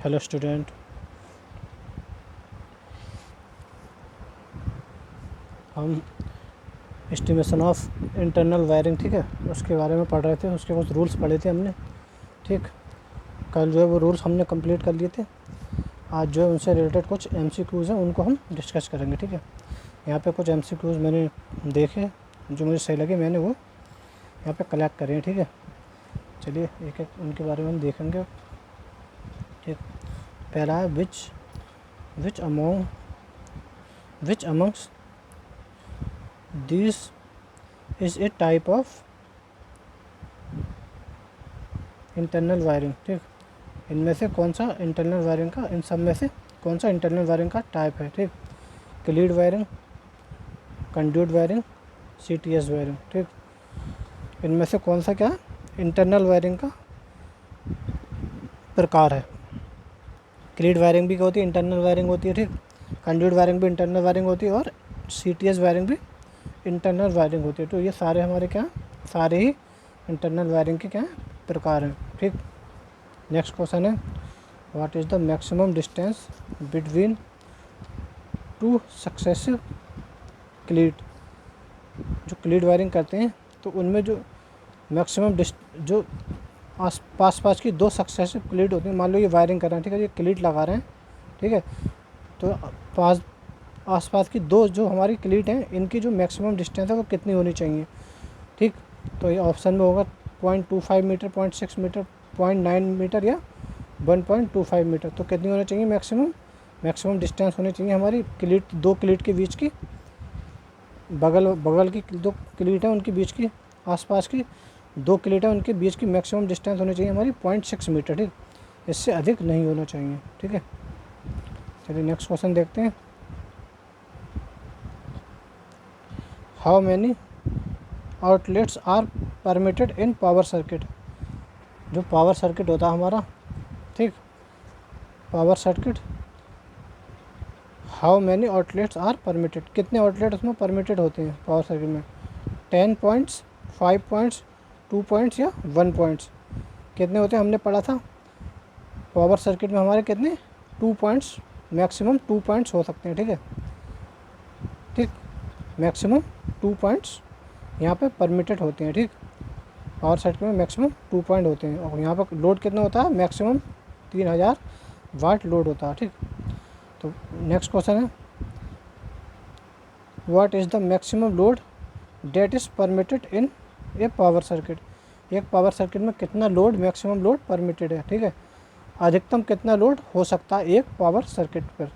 Hello student, हम estimation of internal wiring, ठीक है, उसके बारे में पढ़ रहे थे। उसके कुछ रूल्स पढ़े थे हमने, ठीक। कल जो है वो रूल्स हमने कंप्लीट कर लिए थे। आज जो है उनसे रिलेटेड कुछ एमसीक्यूज़ हैं, उनको हम डिस्कस करेंगे, ठीक है। यहाँ पे कुछ एमसीक्यूज़ मैंने देखे जो मुझे सही लगे, मैंने वो यहाँ पे कलेक्ट करे हैं, ठीक है। चलिए एक एक उनके बारे में हम देखेंगे, ठीक। पहला है विच amongst this is a type of internal wiring, ठीक। इनमें से कौन सा इंटरनल वायरिंग का, इन सब में से कौन सा इंटरनल वायरिंग का टाइप है, ठीक। Cleat wiring, conduit wiring, CTS wiring, ठीक। इनमें से कौन सा क्या इंटरनल वायरिंग का प्रकार है। क्लीड वायरिंग भी क्या होती है, इंटरनल वायरिंग होती है, ठीक। कंड्यूट वायरिंग भी इंटरनल वायरिंग होती है और सीटीएस वायरिंग भी इंटरनल वायरिंग होती है। तो ये सारे हमारे क्या, सारे ही इंटरनल वायरिंग के क्या प्रकार हैं, ठीक। नेक्स्ट क्वेश्चन है, what is the maximum distance between two successive cleat. जो क्लीड वायरिंग करते हैं तो उनमें जो मैक्सिमम जो पास की दो सक्सेसिव क्लीड होती हैं, मान लो ये वायरिंग कर रहे हैं, ठीक है, ये क्लीड लगा रहे हैं, ठीक है, तो आसपास की दो जो हमारी क्लीड हैं, इनकी जो मैक्सिमम डिस्टेंस है वो कितनी होनी चाहिए, ठीक। तो ये ऑप्शन में होगा 0.25 मीटर, 0.6 मीटर, 0.9 मीटर या 1.25 मीटर। तो कितनी होनी चाहिए मैक्सिमम डिस्टेंस होनी चाहिए हमारी दो क्लीट के बीच की, बगल की दो क्लीट हैं उनके बीच की, आसपास की दो क्लीट हैं उनके बीच की मैक्सिमम डिस्टेंस होनी चाहिए हमारी 0.6 मीटर, ठीक। इससे अधिक नहीं होना चाहिए, ठीक है। चलिए नेक्स्ट क्वेश्चन देखते हैं। How many outlets are permitted in power circuit. जो पावर सर्किट होता है हमारा, ठीक, power circuit, how many outlets are permitted, कितने आउटलेट उसमें परमिटेड होते हैं पावर सर्किट में। 10 पॉइंट्स, 5 पॉइंट्स, 2 पॉइंट्स या 1 पॉइंट्स। कितने होते हैं हमने पढ़ा था पावर सर्किट में हमारे कितने, 2 पॉइंट्स, मैक्सिमम 2 पॉइंट्स हो सकते हैं, ठीक है, ठीक। मैक्सिमम 2 पॉइंट्स यहाँ पे परमिटेड होते हैं, ठीक। पावर सर्किट में मैक्सिमम 2 पॉइंट होते हैं और यहाँ पर लोड कितना होता है, मैक्सिमम 3000 वाट लोड होता है, ठीक। तो नेक्स्ट क्वेश्चन है, what is the maximum load that is permitted in A power circuit. एक पावर सर्किट में कितना लोड, मैक्सिमम लोड परमिटेड है, ठीक है। अधिकतम कितना लोड हो सकता है एक पावर सर्किट पर,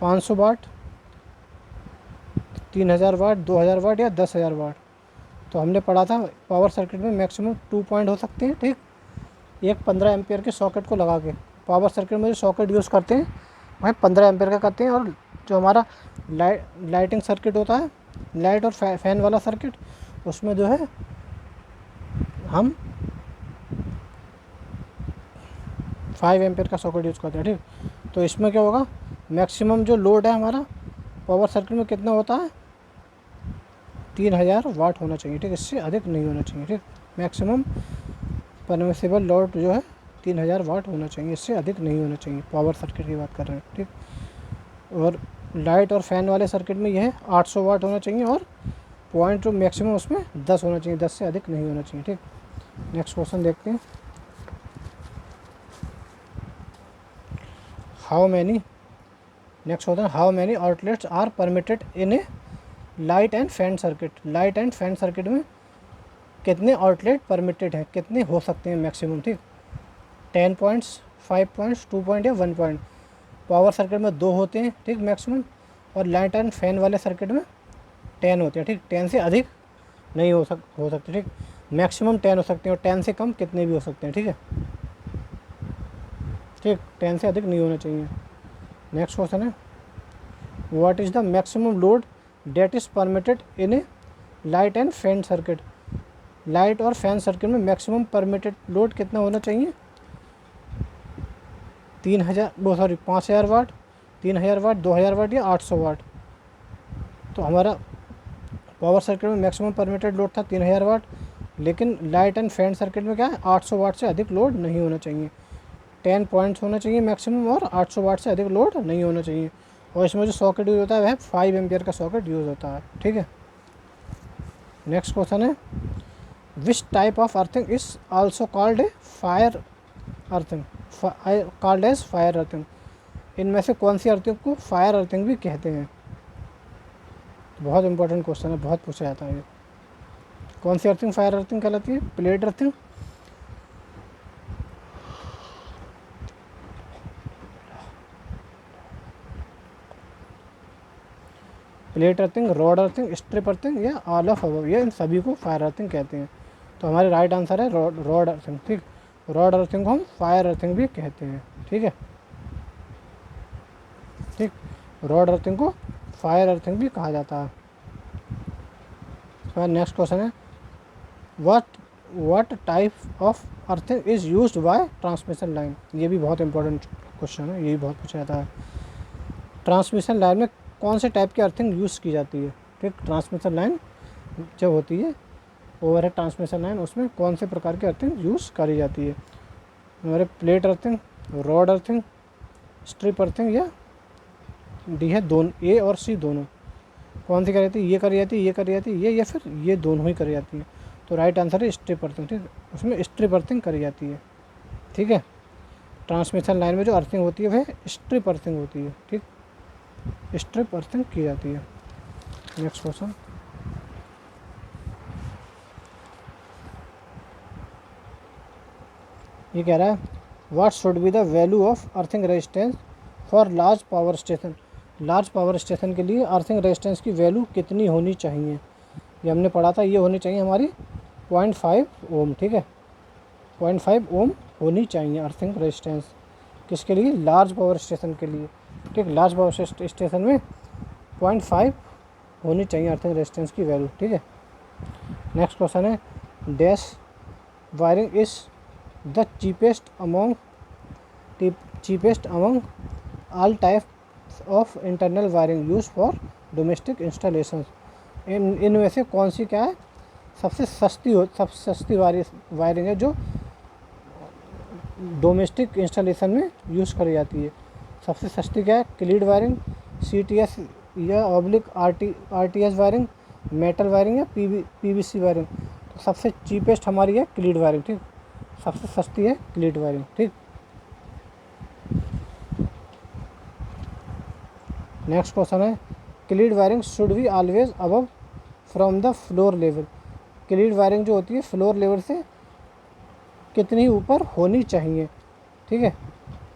500 वाट, 3000 वाट, 2000 वाट या 10,000 वाट। तो हमने पढ़ा था पावर सर्किट में मैक्सिमम 2 पॉइंट हो सकते हैं, ठीक। एक 15 एम्पियर के सॉकेट को लगा के पावर सर्किट में जो सॉकेट यूज़ करते हैं वह 15 एम्पियर का करते हैं, और जो हमारा लाइटिंग सर्किट होता है, लाइट और फैन वाला सर्किट, उसमें जो है हम 5 एम्पियर का सॉकेट यूज़ करते हैं, ठीक। तो इसमें क्या होगा, मैक्सिमम जो लोड है हमारा पावर सर्किट में कितना होता है, 3000 वाट होना चाहिए, ठीक। इससे अधिक नहीं होना चाहिए, ठीक। मैक्सिमम परमिसिबल लोड जो है 3000 वाट होना चाहिए, इससे अधिक नहीं होना चाहिए। पावर सर्किट की बात कर रहे हैं, ठीक। और लाइट और फैन वाले सर्किट में यह 800 वाट होना चाहिए और पॉइंट जो मैक्सिमम उसमें 10 होना चाहिए, 10 से अधिक नहीं होना चाहिए, ठीक। नेक्स्ट क्वेश्चन देखते हैं, नेक्स्ट होता है how many outlets are permitted in a light and fan circuit. Light and fan circuit में कितने आउटलेट परमिटेड हैं, कितने हो सकते हैं मैक्सिमम, ठीक। 10 पॉइंट्स, 5 पॉइंट्स, 2 पॉइंट या 1 पॉइंट। पावर सर्किट में 2 होते हैं, ठीक, मैक्सिमम, और लाइट एंड फैन वाले सर्किट में 10 होते हैं, ठीक। 10 से अधिक नहीं हो सकते, ठीक। मैक्सिमम 10 हो सकते हैं और 10 से कम कितने भी हो सकते हैं, ठीक है, ठीक। 10 से अधिक नहीं होना चाहिए। नेक्स्ट क्वेश्चन है, what is the maximum load that is permitted in a light and fan circuit. Light और फैन सर्किट में मैक्सिमम परमिटेड लोड कितना होना चाहिए, 5000 वाट, 3000 वाट, 2000 वाट या 800 वाट। तो हमारा पावर सर्किट में मैक्सिमम परमिटेड लोड था 3000 वाट, लेकिन लाइट एंड फैन सर्किट में क्या है, 800 वाट से अधिक लोड नहीं होना चाहिए। 10 पॉइंट्स होना चाहिए मैक्सिमम, और 800 वाट से अधिक लोड नहीं होना चाहिए। और इसमें जो सॉकेट यूज़ होता है वह 5 एम्पियर का सॉकेट यूज़ होता है। ठीक है, नेक्स्ट क्वेश्चन है which type of earthing is also called a fire earthing, called as fire earthing. इनमें से कौन सी अर्थिंग को फायर अर्थिंग भी कहते हैं? बहुत इंपॉर्टेंट क्वेश्चन है, बहुत पूछा जाता है ये। कौन सी अर्थिंग फायर अर्थिंग कहलाती है? Plate earthing, plate earthing, rod earthing, strip earthing, या ऑल ऑफ अबव, ये इन सभी को फायर अर्थिंग कहते हैं। तो हमारे राइट आंसर है रॉड अर्थिंग। ठीक, रॉड अर्थिंग को हम फायर अर्थिंग भी कहते हैं। ठीक है, ठीक, रॉड अर्थिंग को फायर अर्थिंग भी कहा जाता है। इसके बाद नेक्स्ट क्वेश्चन है what type of earthing is used by transmission line. ये भी बहुत इंपॉर्टेंट क्वेश्चन है, ये भी बहुत पूछा जाता है। ट्रांसमिशन लाइन में कौन से टाइप की अर्थिंग यूज़ की जाती है? ठीक, ट्रांसमिशन लाइन जब होती है ओवरहेड ट्रांसमिशन लाइन, उसमें कौन से प्रकार की अर्थिंग यूज़ करी जाती है? हमारे plate earthing, rod earthing, strip earthing, या डी है दोनों, ए और सी दोनों। कौन सी करी जाती है? ये करी जाती है, ये करी जाती है, ये, या फिर ये दोनों ही करी जाती है। तो राइट आंसर है स्ट्रिप अर्थिंग। ठीक, उसमें स्ट्रिप अर्थिंग करी जाती है। ठीक है, ट्रांसमिशन लाइन में जो अर्थिंग होती है वह स्ट्रिप अर्थिंग होती है। ठीक, स्ट्रिप अर्थिंग की जाती है। नेक्स्ट क्वेश्चन, ये कह रहा है what should be the value of earthing resistance for large power station. Large power station के लिए अर्थिंग रेजिस्टेंस की वैल्यू कितनी होनी चाहिए? ये हमने पढ़ा था, ये होनी चाहिए हमारी 0.5 ओम। ठीक है, 0.5 ओम होनी चाहिए अर्थिंग रेजिस्टेंस। किसके लिए? लार्ज पावर स्टेशन के लिए। ठीक, लार्ज पावर स्टेशन में 0.5 होनी चाहिए अर्थिंग रेजिस्टेंस की वैल्यू। ठीक है, नेक्स्ट क्वेश्चन है dash wiring is the cheapest among all types of internal wiring use for domestic installation. इनमें से कौन सी क्या है सबसे सस्ती वायरिंग है जो डोमेस्टिक इंस्टॉलेशन में यूज़ करी जाती है? सबसे सस्ती क्या है? क्लीड वायरिंग, CTS या oblique RTS wiring, metal wiring, या PVC वायरिंग। तो सबसे चीपेस्ट हमारी है क्लीड वायरिंग। ठीक, सबसे सस्ती है क्लीड वायरिंग। ठीक, नेक्स्ट क्वेश्चन है cleat wiring should be always above from the floor level. Cleat wiring जो होती है फ्लोर लेवल से कितनी ऊपर होनी चाहिए? ठीक है,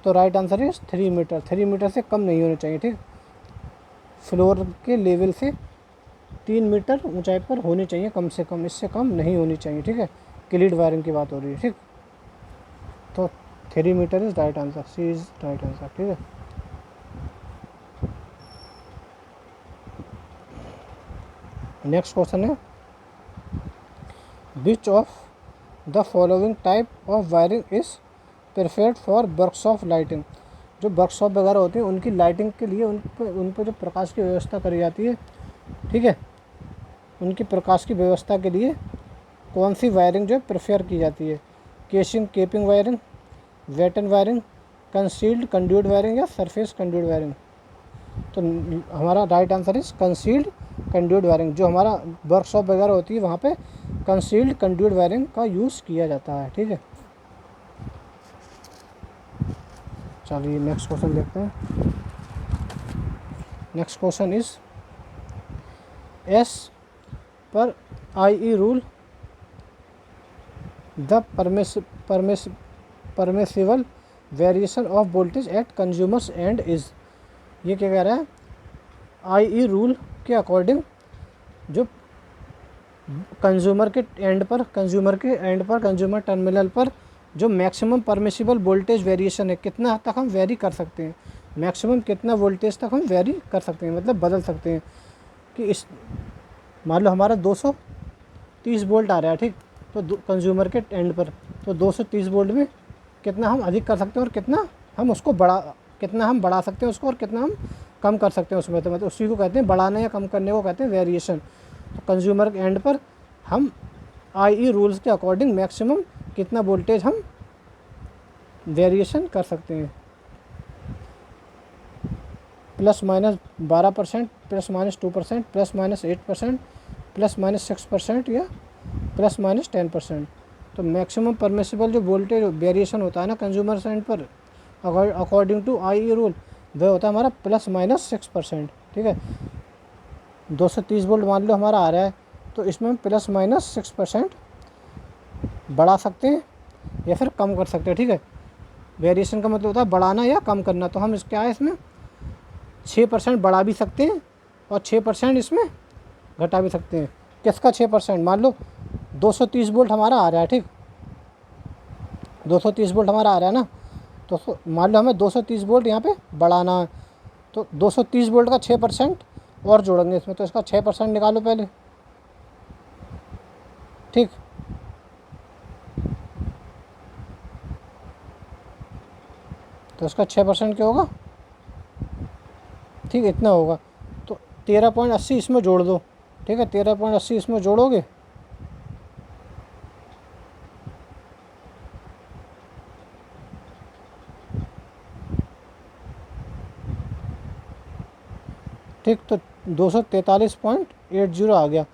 तो राइट आंसर है 3 मीटर। 3 मीटर से कम नहीं होनी चाहिए। ठीक, फ्लोर के लेवल से 3 मीटर ऊंचाई पर होनी चाहिए कम से कम, इससे कम नहीं होनी चाहिए। ठीक है, क्लीड वायरिंग की बात हो रही है। ठीक, तो 3 metre is right answer, C is right answer. ठीक है, नेक्स्ट क्वेश्चन है which of the following type of wiring is perfect for workshop lighting. जो वर्कशॉप वगैरह होती है उनकी लाइटिंग के लिए उन पर जो प्रकाश की व्यवस्था करी जाती है, ठीक है, उनकी प्रकाश की व्यवस्था के लिए कौन सी वायरिंग जो प्रेफर की जाती है? Casing capping wiring, batten wiring, concealed conduit wiring, या सरफेस कंड्यूट वायरिंग। तो हमारा right answer is concealed conduit wiring. जो हमारा वर्कशॉप वगैरह होती है वहाँ पे कंसील्ड कंड्यूट वायरिंग का यूज़ किया जाता है। ठीक है, चलिए नेक्स्ट क्वेश्चन देखते हैं। नेक्स्ट क्वेश्चन इज एस पर IE rule the permissible variation of voltage at consumers and is. ये क्या कह रहा है? IE रूल के अकॉर्डिंग जो कंज्यूमर टर्मिनल पर जो मैक्सिमम परमिसिबल वोल्टेज वेरिएशन है, कितना हद तक हम वेरी कर सकते हैं, मैक्सिमम कितना वोल्टेज तक हम वेरी कर सकते हैं, मतलब बदल सकते हैं। कि इस मान लो हमारा 230 वोल्ट आ रहा है, ठीक, तो कंज्यूमर के एंड पर तो 230 वोल्ट में कितना हम अधिक कर सकते हैं और कितना हम उसको बढ़ा सकते हैं उसको, और कितना हम कम कर सकते हैं उसमें। तो मतलब उसी को कहते हैं बढ़ाने या कम करने को कहते हैं वेरिएशन। तो कंज्यूमर एंड पर हम IE रूल्स के अकॉर्डिंग मैक्सिमम कितना वोल्टेज हम वेरिएशन कर सकते हैं, +-12%, +-2%, +-8%, +-6% या +-10%। तो मैक्सिमम परमिसिबल जो वोल्टेज वेरिएशन होता है ना कंज्यूमर साइड पर अकॉर्डिंग टू आई रूल, वह होता है हमारा +-6%। ठीक है, 230 वोल्ट मान लो हमारा आ रहा है, तो इसमें हम +-6% बढ़ा सकते हैं या फिर कम कर सकते हैं। ठीक है, वेरिएशन का मतलब होता है बढ़ाना या कम करना। तो हम क्या है इसमें 6% बढ़ा भी सकते हैं और 6% इसमें घटा भी सकते हैं। किसका 6%? मान लो 230 वोल्ट हमारा आ रहा है, ठीक, 230 वोल्ट हमारा आ रहा है ना, तो मान लो हमें 230 वोल्ट यहाँ पे बढ़ाना है, तो 230 वोल्ट का 6% और जोड़ेंगे इसमें, तो इसका 6% निकालो पहले। ठीक, तो इसका 6% क्या होगा? ठीक, इतना होगा। तो 13.80 इसमें जोड़ दो। ठीक है, 13.80 इसमें जोड़ोगे, ठीक, तो 243.80 आ गया।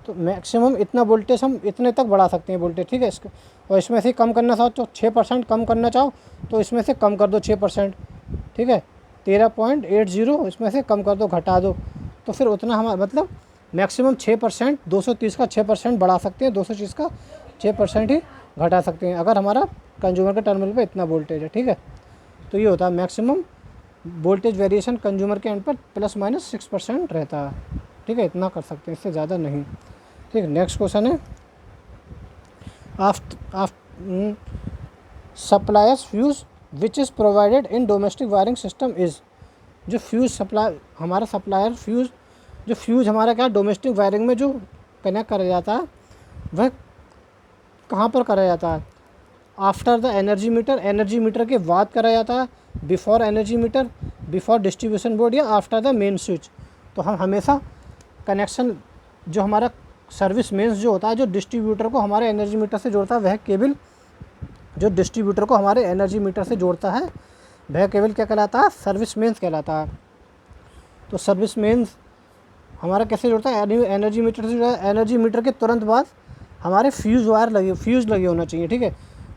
तो मैक्सिमम इतना वोल्टेज हम इतने तक बढ़ा सकते हैं वोल्टेज। ठीक है, इसको और इसमें से कम करना चाहो तो 6% कम करना चाहो तो इसमें से कम कर दो 6%। ठीक है, 13.80 इसमें से कम कर दो, घटा दो, तो फिर उतना हमारा मतलब मैक्सिमम 6%, 230 का 6% बढ़ा सकते हैं, 230 का 6% ही घटा सकते हैं अगर हमारा कंज्यूमर के टर्मिनल पे इतना वोल्टेज है। ठीक है, तो ये होता है मैक्सिमम वोल्टेज वेरिएशन कंज्यूमर के एंड पर +-6% रहता है। ठीक है, इतना कर सकते हैं, इससे ज़्यादा नहीं। ठीक, नेक्स्ट क्वेश्चन है suppliers fuse which is provided in domestic wiring system is. जो फ्यूज़ सप्लाई हमारा सप्लायर फ्यूज़, जो फ्यूज़ हमारा क्या डोमेस्टिक वायरिंग में जो कनेक्ट करा जाता है वह कहाँ पर करा जाता है? After the energy meter, energy meter के बाद करा जाता है, before energy meter, before distribution board, या आफ्टर द मेन स्विच। तो हम हमेशा कनेक्शन जो हमारा सर्विस मेंस जो होता है, जो डिस्ट्रीब्यूटर को हमारे एनर्जी मीटर से जोड़ता है, वह केबल जो डिस्ट्रीब्यूटर को हमारे एनर्जी मीटर से जोड़ता है वह केबल क्या कहलाता है? सर्विस मेंस कहलाता है। तो सर्विस मेंस हमारा कैसे जोड़ता है? एनर्जी मीटर से जुड़ा है। एनर्जी मीटर के तुरंत बाद हमारे फ्यूज़ लगे होना चाहिए। ठीक है,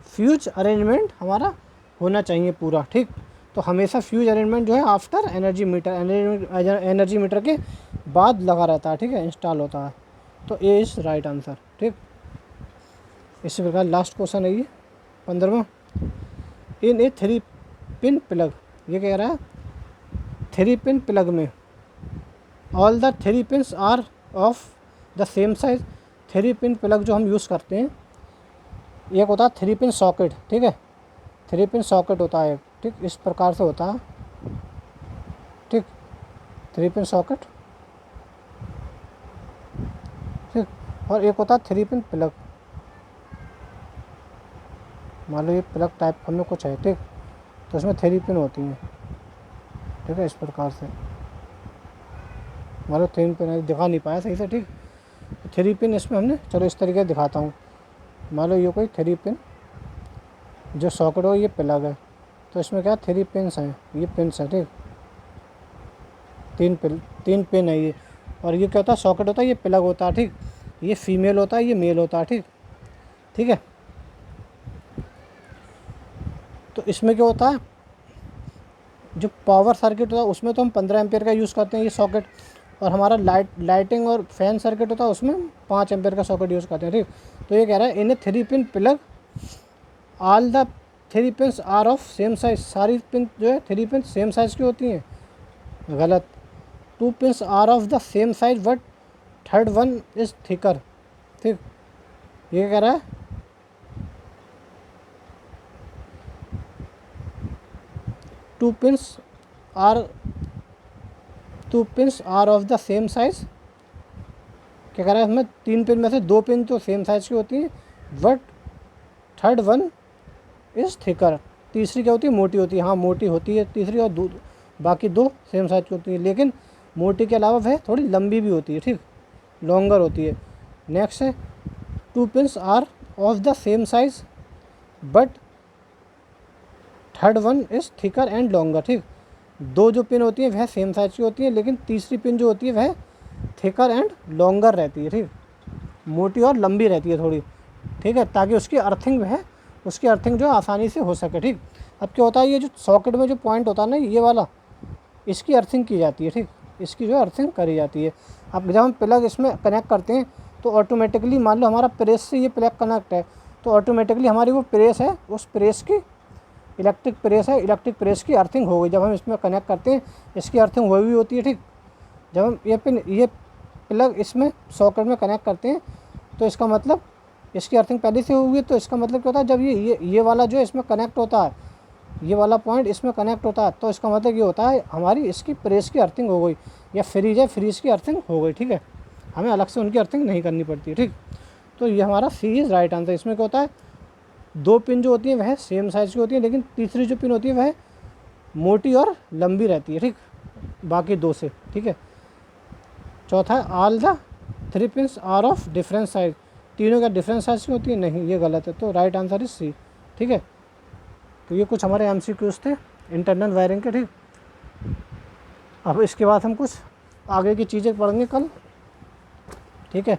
फ्यूज अरेंजमेंट हमारा होना चाहिए पूरा। ठीक, तो हमेशा फ्यूज अरेंजमेंट जो है after energy meter, energy meter के बाद लगा रहता है। ठीक है, इंस्टॉल होता है। तो ए इज़ राइट आंसर। ठीक, इसी प्रकार लास्ट क्वेश्चन है ये 15वां। इन ए 3 पिन प्लग, ये कह रहा है 3 पिन प्लग में all the 3 pins are of the same size. 3 pin plug जो हम यूज़ करते हैं, एक होता है 3 पिन सॉकेट। ठीक है, 3 पिन सॉकेट होता है। ठीक, इस प्रकार से होता है। ठीक, 3 पिन सॉकेट। ठीक, और एक होता है 3 पिन प्लग। मान लो ये प्लग टाइप हमें कुछ है। ठीक, तो इसमें 3 पिन होती हैं। ठीक है, इस प्रकार से मान लो 3 पिन है, दिखा नहीं पाया सही से। ठीक, 3 पिन इसमें हमने, चलो इस तरीके से दिखाता हूँ। मान लो ये कोई 3 पिन जो सॉकेट हो, ये प्लग है, तो इसमें क्या 3 पिन्स हैं, ये पिन्स हैं। ठीक, 3 पिन है ये, और ये क्या होता है? सॉकेट होता है, ये प्लग होता है। ठीक, ये फीमेल होता है, ये मेल होता है। ठीक, ठीक है, तो इसमें क्या होता है? जो पावर सर्किट होता है उसमें तो हम 15 एम्पेयर का यूज़ करते हैं ये सॉकेट, और हमारा लाइटिंग और फैन सर्किट होता है उसमें 5 एम्पेयर का सॉकेट यूज़ करते हैं। ठीक, तो ये कह रहा है in 3 pin plug all the 3 pins are of same size. सारी पिन जो है 3 पिन सेम साइज़ की होती हैं। गलत, 2 pins are of the same size but third one is thicker. ठीक, ये कह रहा है 2 pins are of the same size. क्या कह रहा है? इसमें 3 पिन में से 2 पिन तो सेम साइज़ की होती हैं, but third one is thicker. तीसरी क्या होती है? मोटी होती है। हाँ, मोटी होती है तीसरी, और बाकी 2 सेम साइज की होती है, लेकिन मोटी के अलावा वह थोड़ी लंबी भी होती है। ठीक, लॉन्गर होती है। नेक्स्ट है 2 pins are of the same size but third one is thicker and longer, ठीक। दो जो पिन होती है वह सेम साइज की होती है, लेकिन तीसरी पिन जो होती है वह थिकर एंड लॉन्गर रहती है, ठीक, मोटी और लंबी रहती है थोड़ी, ठीक है, ताकि उसकी अर्थिंग जो आसानी से हो सके, ठीक। अब क्या होता है, ये जो सॉकेट में जो पॉइंट होता है ना ये वाला, इसकी अर्थिंग की जाती है, ठीक, इसकी जो अर्थिंग करी जाती है। अब जब हम प्लग इसमें कनेक्ट करते हैं तो ऑटोमेटिकली मान लो हमारा प्रेस से ये प्लग कनेक्ट है, तो ऑटोमेटिकली हमारी वो प्रेस है, उस प्रेस की इलेक्ट्रिक प्रेस की अर्थिंग हो गई। जब हम इसमें कनेक्ट करते हैं इसकी अर्थिंग हुई होती है, ठीक। जब हम ये प्लग इसमें सॉकेट में कनेक्ट करते हैं तो इसका मतलब इसकी अर्थिंग पहले से हुई है, तो इसका मतलब क्या होता है, जब ये वाला जो इसमें कनेक्ट होता है, ये वाला पॉइंट इसमें कनेक्ट होता है, तो इसका मतलब ये होता है हमारी इसकी प्रेस की अर्थिंग हो गई, या फ्रीज की अर्थिंग हो गई, ठीक है। हमें अलग से उनकी अर्थिंग नहीं करनी पड़ती है, ठीक। तो ये हमारा सी इज़ राइट आंसर। इसमें क्या होता है, दो पिन जो होती है वह सेम साइज़ की होती है, लेकिन तीसरी जो पिन होती है वह मोटी और लंबी रहती है, ठीक, बाकी दो से, ठीक है। चौथा है all the three pins are of different size, तीनों का डिफरेंट साइज की होती है, नहीं ये गलत है, तो राइट आंसर इज सी, ठीक है। तो ये कुछ हमारे MCQs थे इंटरनल वायरिंग के, ठीक। अब इसके बाद हम कुछ आगे की चीज़ें पढ़ेंगे कल, ठीक है।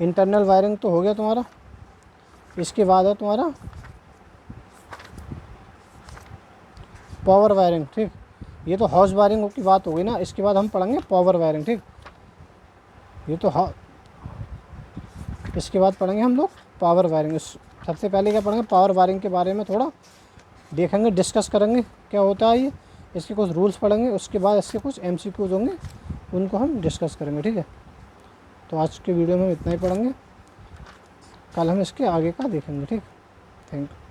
इंटरनल वायरिंग तो हो गया तुम्हारा, इसके बाद है तुम्हारा पावर वायरिंग, ठीक। ये तो हाउस वायरिंग की बात हो गई ना, इसके बाद हम पढ़ेंगे पावर वायरिंग, ठीक। ये तो इसके बाद पढ़ेंगे हम लोग पावर वायरिंग। सबसे पहले क्या पढ़ेंगे, पावर वायरिंग के बारे में थोड़ा देखेंगे, डिस्कस करेंगे क्या होता है ये, इसके कुछ रूल्स पढ़ेंगे, उसके बाद इसके कुछ MCQs होंगे, उनको हम डिस्कस करेंगे, ठीक है। तो आज के वीडियो में हम इतना ही पढ़ेंगे, कल हम इसके आगे का देखेंगे, ठीक। Thank you.